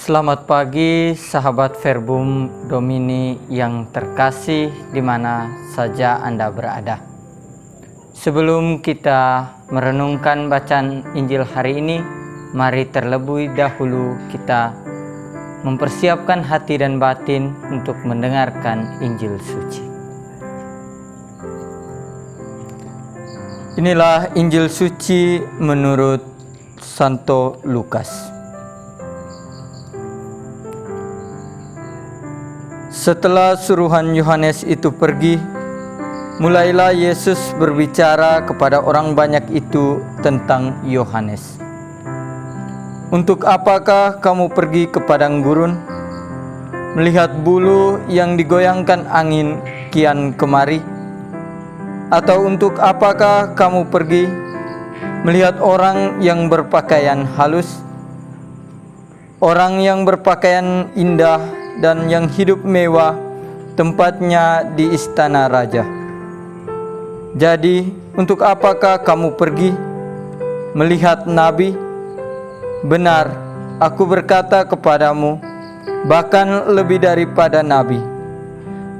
Selamat pagi sahabat Verbum Domini yang terkasih di mana saja Anda berada. Sebelum kita merenungkan bacaan Injil hari ini, mari terlebih dahulu kita mempersiapkan hati dan batin untuk mendengarkan Injil suci. Inilah Injil suci menurut Santo Lukas. Setelah suruhan Yohanes itu pergi, mulailah Yesus berbicara kepada orang banyak itu tentang Yohanes. Untuk apakah kamu pergi ke padang gurun, melihat bulu yang digoyangkan angin kian kemari? Atau untuk apakah kamu pergi melihat orang yang berpakaian halus, orang yang berpakaian indah dan yang hidup mewah, tempatnya di istana raja? Jadi, untuk apakah kamu pergi melihat nabi? Benar, aku berkata kepadamu, bahkan lebih daripada nabi.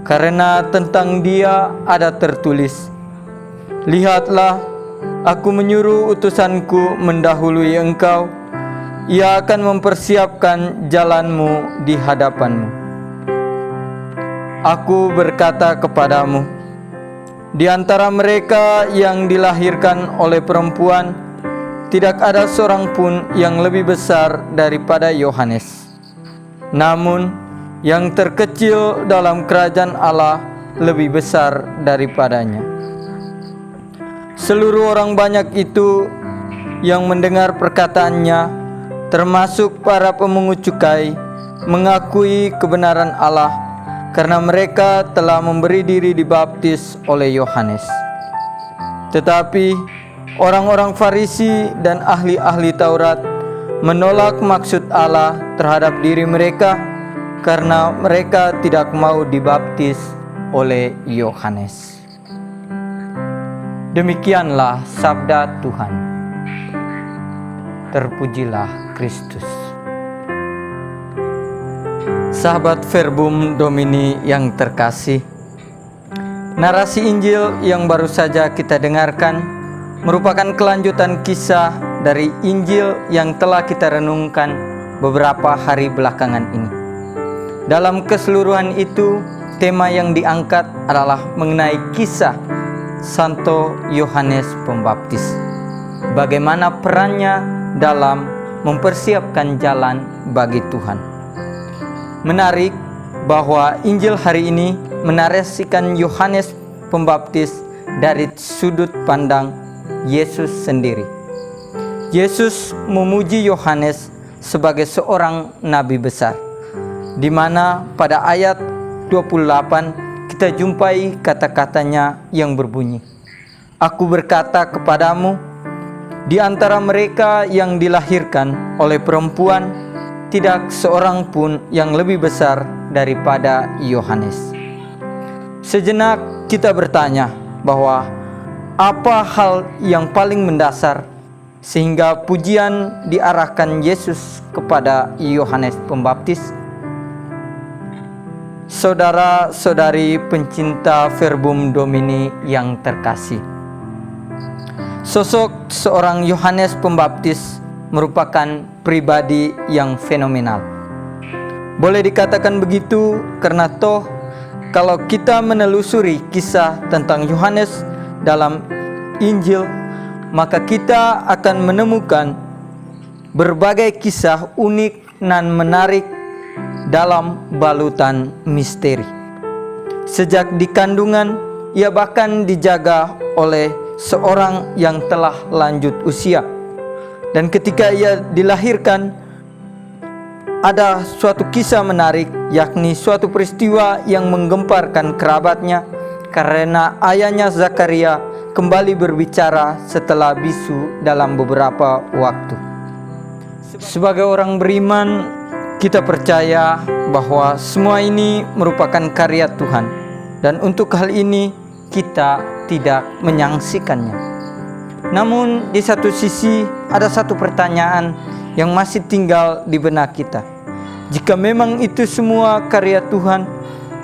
Karena tentang dia ada tertulis, lihatlah, aku menyuruh utusanku mendahului engkau. Ia akan mempersiapkan jalanmu di hadapanmu. Aku berkata kepadamu, di antara mereka yang dilahirkan oleh perempuan, tidak ada seorang pun yang lebih besar daripada Yohanes. Namun, yang terkecil dalam kerajaan Allah lebih besar daripadanya. Seluruh orang banyak itu yang mendengar perkataannya, termasuk para pemungut cukai, mengakui kebenaran Allah karena mereka telah memberi diri dibaptis oleh Yohanes. Tetapi orang-orang Farisi dan ahli-ahli Taurat menolak maksud Allah terhadap diri mereka karena mereka tidak mau dibaptis oleh Yohanes. Demikianlah sabda Tuhan. Terpujilah Kristus. Sahabat Verbum Domini yang terkasih, narasi Injil yang baru saja kita dengarkan merupakan kelanjutan kisah dari Injil yang telah kita renungkan beberapa hari belakangan ini. Dalam keseluruhan itu, tema yang diangkat adalah mengenai kisah Santo Yohanes Pembaptis. Bagaimana perannya dalam mempersiapkan jalan bagi Tuhan. Menarik bahwa Injil hari ini menarasikan Yohanes Pembaptis dari sudut pandang Yesus sendiri. Yesus memuji Yohanes sebagai seorang nabi besar, di mana pada ayat 28 kita jumpai kata-katanya yang berbunyi, aku berkata kepadamu, di antara mereka yang dilahirkan oleh perempuan, tidak seorang pun yang lebih besar daripada Yohanes. Sejenak kita bertanya bahwa apa hal yang paling mendasar sehingga pujian diarahkan Yesus kepada Yohanes Pembaptis? Saudara-saudari pencinta Verbum Domini yang terkasih, sosok seorang Yohanes Pembaptis merupakan pribadi yang fenomenal. Boleh dikatakan begitu karena toh kalau kita menelusuri kisah tentang Yohanes dalam Injil, maka kita akan menemukan berbagai kisah unik dan menarik dalam balutan misteri. Sejak di kandungan, ia bahkan dijaga oleh seorang yang telah lanjut usia. Dan ketika ia dilahirkan, ada suatu kisah menarik, yakni suatu peristiwa yang menggemparkan kerabatnya karena ayahnya Zakaria kembali berbicara setelah bisu dalam beberapa waktu. Sebagai orang beriman, kita percaya bahwa semua ini merupakan karya Tuhan, dan untuk hal ini kita tidak menyangsikannya. Namun di satu sisi ada satu pertanyaan yang masih tinggal di benak kita. Jika memang itu semua karya Tuhan,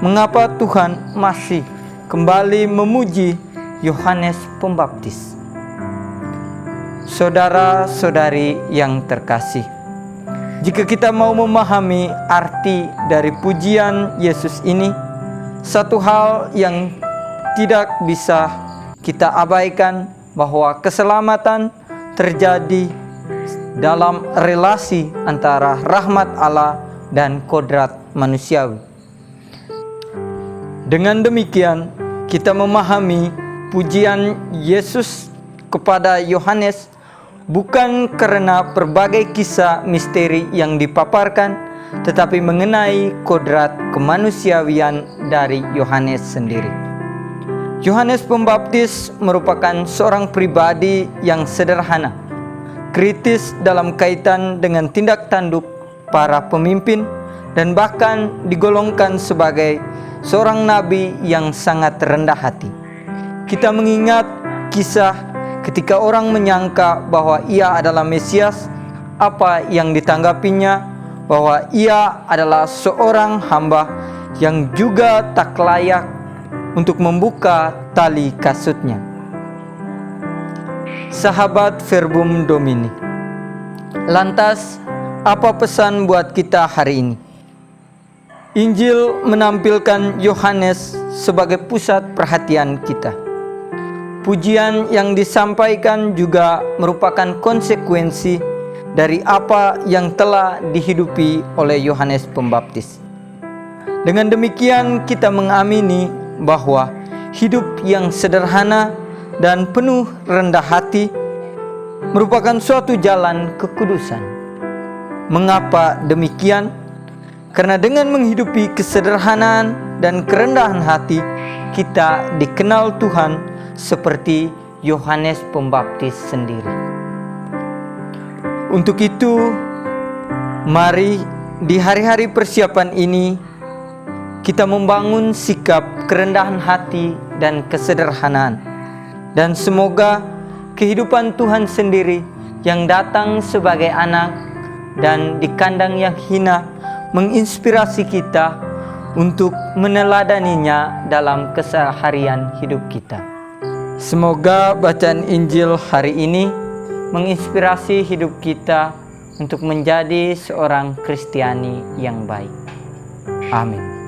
mengapa Tuhan masih kembali memuji Yohanes Pembaptis? Saudara-saudari yang terkasih, jika kita mau memahami arti dari pujian Yesus ini, satu hal yang tidak bisa kita abaikan bahwa keselamatan terjadi dalam relasi antara rahmat Allah dan kodrat manusiawi. Dengan demikian, kita memahami pujian Yesus kepada Yohanes bukan karena berbagai kisah misteri yang dipaparkan, tetapi mengenai kodrat kemanusiawian dari Yohanes sendiri. Yohanes Pembaptis merupakan seorang pribadi yang sederhana, kritis dalam kaitan dengan tindak tanduk para pemimpin, dan bahkan digolongkan sebagai seorang nabi yang sangat rendah hati. Kita mengingat kisah ketika orang menyangka bahwa ia adalah Mesias, apa yang ditanggapinya? Bahwa ia adalah seorang hamba yang juga tak layak untuk membuka tali kasutnya. Sahabat Verbum Domini, lantas apa pesan buat kita hari ini? Injil menampilkan Yohanes sebagai pusat perhatian kita. Pujian yang disampaikan juga merupakan konsekuensi dari apa yang telah dihidupi oleh Yohanes Pembaptis. Dengan demikian kita mengamini bahwa hidup yang sederhana dan penuh rendah hati merupakan suatu jalan kekudusan. Mengapa demikian? Karena dengan menghidupi kesederhanaan dan kerendahan hati, kita dikenal Tuhan seperti Yohanes Pembaptis sendiri. Untuk itu, mari di hari-hari persiapan ini kita membangun sikap kerendahan hati dan kesederhanaan. Dan semoga kehidupan Tuhan sendiri yang datang sebagai anak dan di kandang yang hina menginspirasi kita untuk meneladaninya dalam keseharian hidup kita. Semoga bacaan Injil hari ini menginspirasi hidup kita untuk menjadi seorang Kristiani yang baik. Amin.